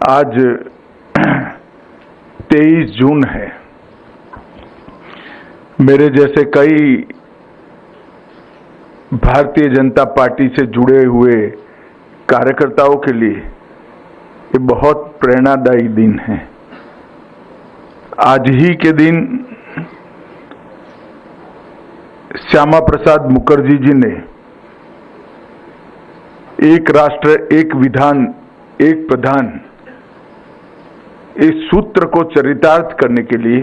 आज 23 जून है। मेरे जैसे कई भारतीय जनता पार्टी से जुड़े हुए कार्यकर्ताओं के लिए ये बहुत प्रेरणादायी दिन है। आज ही के दिन श्यामा प्रसाद मुखर्जी जी ने एक राष्ट्र एक विधान एक प्रधान इस सूत्र को चरितार्थ करने के लिए,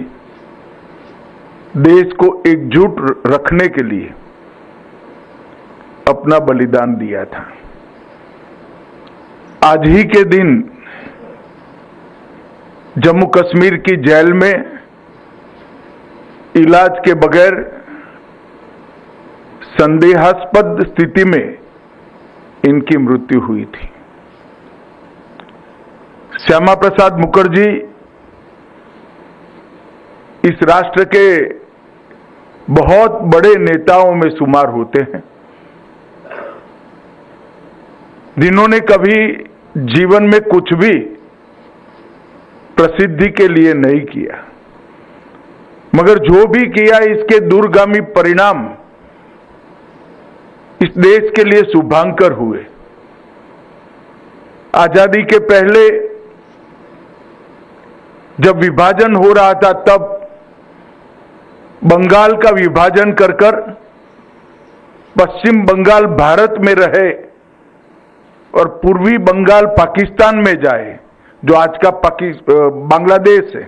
देश को एकजुट रखने के लिए अपना बलिदान दिया था। आज ही के दिन जम्मू कश्मीर की जेल में इलाज के बगैर संदेहास्पद स्थिति में इनकी मृत्यु हुई थी। श्यामा प्रसाद मुखर्जी इस राष्ट्र के बहुत बड़े नेताओं में शुमार होते हैं, जिन्होंने कभी जीवन में कुछ भी प्रसिद्धि के लिए नहीं किया, मगर जो भी किया इसके दूरगामी परिणाम इस देश के लिए शुभांकर हुए। आजादी के पहले जब विभाजन हो रहा था, तब बंगाल का विभाजन कर पश्चिम बंगाल भारत में रहे और पूर्वी बंगाल पाकिस्तान में जाए, जो आज का बांग्लादेश है।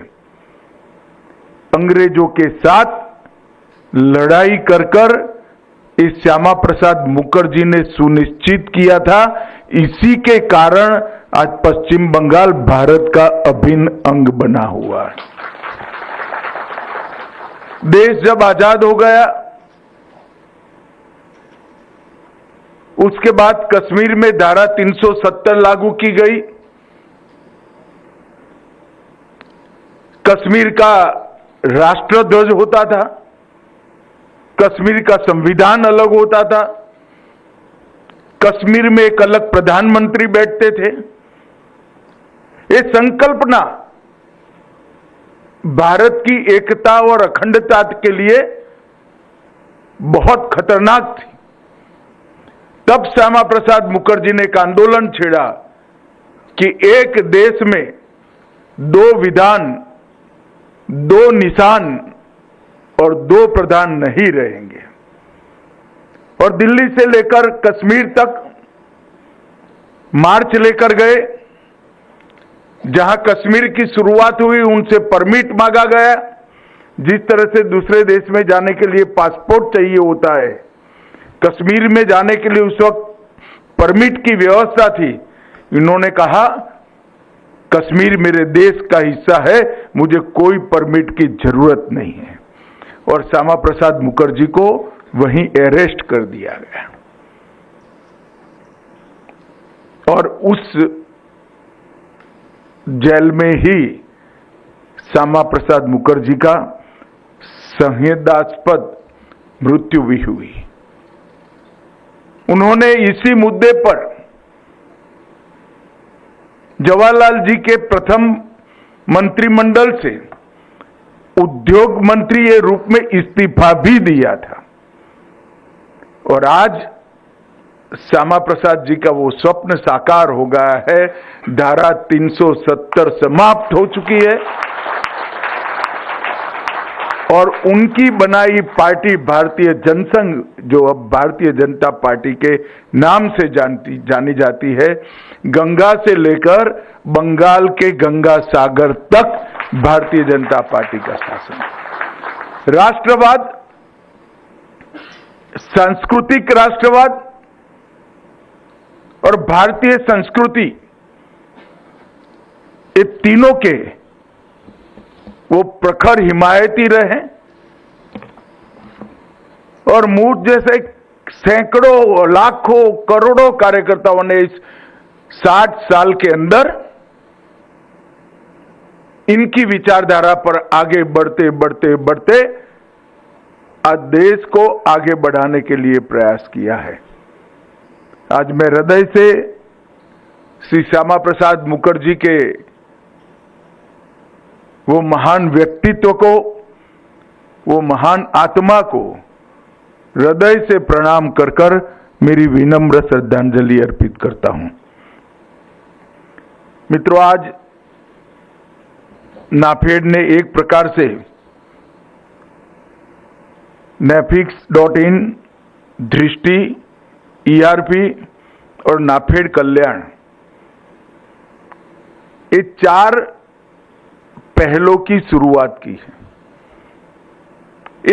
अंग्रेजों के साथ लड़ाई कर इस श्यामा प्रसाद मुखर्जी ने सुनिश्चित किया था। इसी के कारण आज पश्चिम बंगाल भारत का अभिन्न अंग बना हुआ है। देश जब आजाद हो गया, उसके बाद कश्मीर में धारा 370 लागू की गई। कश्मीर का राष्ट्रध्वज होता था, कश्मीर का संविधान अलग होता था, कश्मीर में एक अलग प्रधानमंत्री बैठते थे। ये संकल्पना भारत की एकता और अखंडता के लिए बहुत खतरनाक थी। तब श्यामा प्रसाद मुखर्जी ने एक आंदोलन छेड़ा कि एक देश में दो विधान, दो निशान और दो प्रधान नहीं रहेंगे। और दिल्ली से लेकर कश्मीर तक मार्च लेकर गए। जहां कश्मीर की शुरुआत हुई, उनसे परमिट मांगा गया। जिस तरह से दूसरे देश में जाने के लिए पासपोर्ट चाहिए होता है, कश्मीर में जाने के लिए उस वक्त परमिट की व्यवस्था थी। इन्होंने कहा, कश्मीर मेरे देश का हिस्सा है, मुझे कोई परमिट की जरूरत नहीं है। और श्यामा प्रसाद मुखर्जी को वहीं अरेस्ट कर दिया गया। और उस जेल में ही श्यामा प्रसाद मुखर्जी का संदेहास्पद मृत्यु भी हुई। उन्होंने इसी मुद्दे पर जवाहरलाल जी के प्रथम मंत्रिमंडल से उद्योग मंत्री के रूप में इस्तीफा भी दिया था। और आज श्यामा प्रसाद जी का वो स्वप्न साकार हो गया है। धारा 370 समाप्त हो चुकी है और उनकी बनाई पार्टी भारतीय जनसंघ, जो अब भारतीय जनता पार्टी के नाम से जानी जाती है, गंगा से लेकर बंगाल के गंगा सागर तक भारतीय जनता पार्टी का शासन। राष्ट्रवाद, सांस्कृतिक राष्ट्रवाद और भारतीय संस्कृति, ये तीनों के वो प्रखर हिमायती रहे। और मुझ जैसे सैकड़ों, लाखों, करोड़ों कार्यकर्ताओं ने इस 60 साल के अंदर इनकी विचारधारा पर आगे बढ़ते बढ़ते बढ़ते आज देश को आगे बढ़ाने के लिए प्रयास किया है। आज मैं हृदय से श्री श्यामा प्रसाद मुखर्जी के वो महान व्यक्तित्व को, वो महान आत्मा को हृदय से प्रणाम कर कर मेरी विनम्र श्रद्धांजलि अर्पित करता हूं। मित्रों, आज नाफेड ने एक प्रकार से Napix.in, दृष्टि, ERP और नाफेड कल्याण, ये 4 पहलों की शुरुआत की है।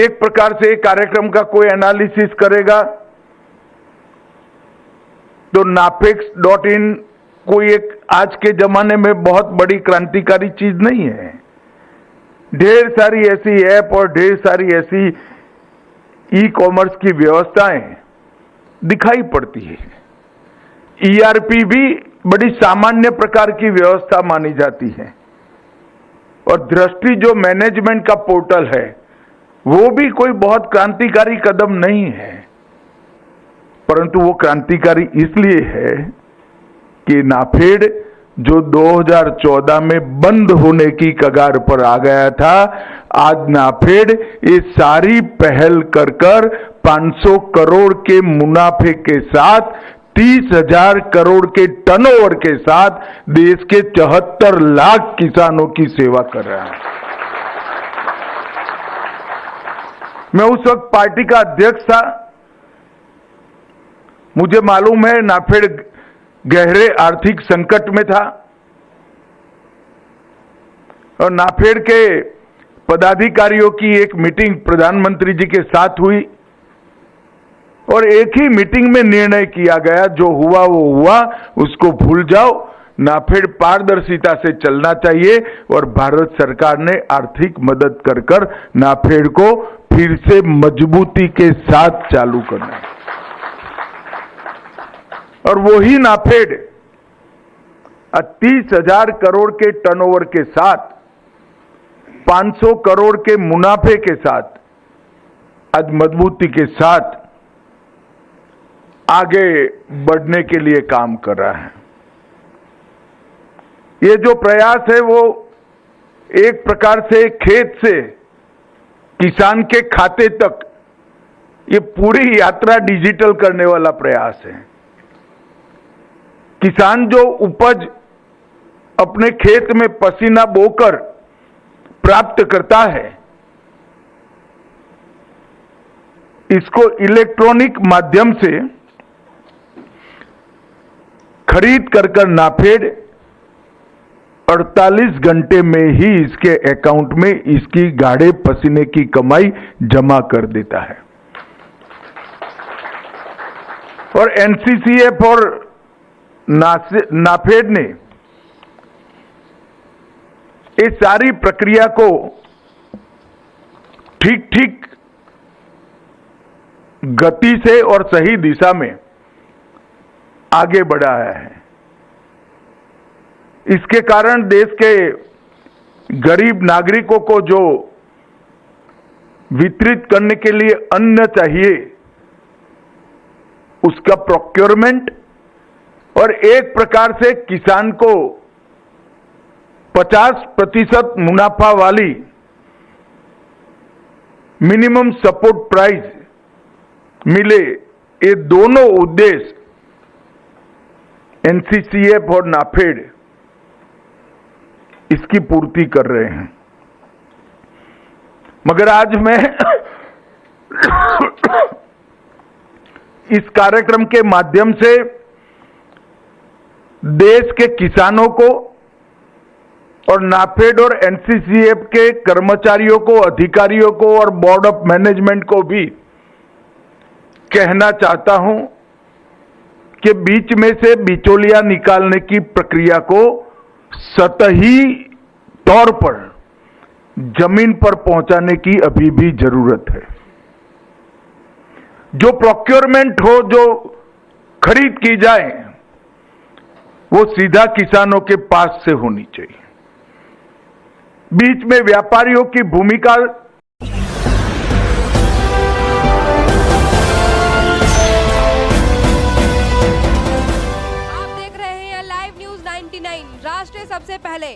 एक प्रकार से कार्यक्रम का कोई एनालिसिस करेगा तो Napix.in कोई एक आज के जमाने में बहुत बड़ी क्रांतिकारी चीज नहीं है। ढेर सारी ऐसी ऐप और ढेर सारी ऐसी ई कॉमर्स की व्यवस्थाएं दिखाई पड़ती है। ERP भी बड़ी सामान्य प्रकार की व्यवस्था मानी जाती है और दृष्टि जो मैनेजमेंट का पोर्टल है वो भी कोई बहुत क्रांतिकारी कदम नहीं है, परंतु वो क्रांतिकारी इसलिए है कि नाफेड जो 2014 में बंद होने की कगार पर आ गया था, आज नाफेड ये सारी पहल कर कर 500 करोड़ के मुनाफे के साथ 30,000 करोड़ के टर्नओवर के साथ देश के 74 लाख किसानों की सेवा कर रहा है। मैं उस वक्त पार्टी का अध्यक्ष था। मुझे मालूम है नाफेड गहरे आर्थिक संकट में था और नाफेड के पदाधिकारियों की एक मीटिंग प्रधानमंत्री जी के साथ हुई और एक ही मीटिंग में निर्णय किया गया, जो हुआ वो हुआ, उसको भूल जाओ। नाफेड पारदर्शिता से चलना चाहिए और भारत सरकार ने आर्थिक मदद कर कर नाफेड को फिर से मजबूती के साथ चालू करना है। और वही नाफेड 30,000 करोड़ के टर्नओवर के साथ 500 करोड़ के मुनाफे के साथ आज मजबूती के साथ आगे बढ़ने के लिए काम कर रहा है। ये जो प्रयास है वो एक प्रकार से खेत से किसान के खाते तक ये पूरी यात्रा डिजिटल करने वाला प्रयास है। किसान जो उपज अपने खेत में पसीना बोकर प्राप्त करता है, इसको इलेक्ट्रॉनिक माध्यम से खरीद कर नाफेड 48 घंटे में ही इसके अकाउंट में इसकी गाढ़े पसीने की कमाई जमा कर देता है। और NCCF और नाफेड ने इस सारी प्रक्रिया को ठीक ठीक गति से और सही दिशा में आगे बढ़ाया है। इसके कारण देश के गरीब नागरिकों को जो वितरित करने के लिए अन्न चाहिए उसका प्रोक्योरमेंट और एक प्रकार से किसान को 50% मुनाफा वाली मिनिमम सपोर्ट प्राइस मिले, ये दोनों उद्देश्य NCCF और नाफेड इसकी पूर्ति कर रहे हैं। मगर आज मैं इस कार्यक्रम के माध्यम से देश के किसानों को और नाफेड और NCCF के कर्मचारियों को, अधिकारियों को और बोर्ड ऑफ मैनेजमेंट को भी कहना चाहता हूं कि बीच में से बिचौलिया निकालने की प्रक्रिया को सतही तौर पर जमीन पर पहुंचाने की अभी भी जरूरत है। जो प्रोक्योरमेंट हो, जो खरीद की जाए, वो सीधा किसानों के पास से होनी चाहिए। बीच में व्यापारियों की भूमिका आप देख रहे हैं लाइव न्यूज। 99 राष्ट्र सबसे पहले।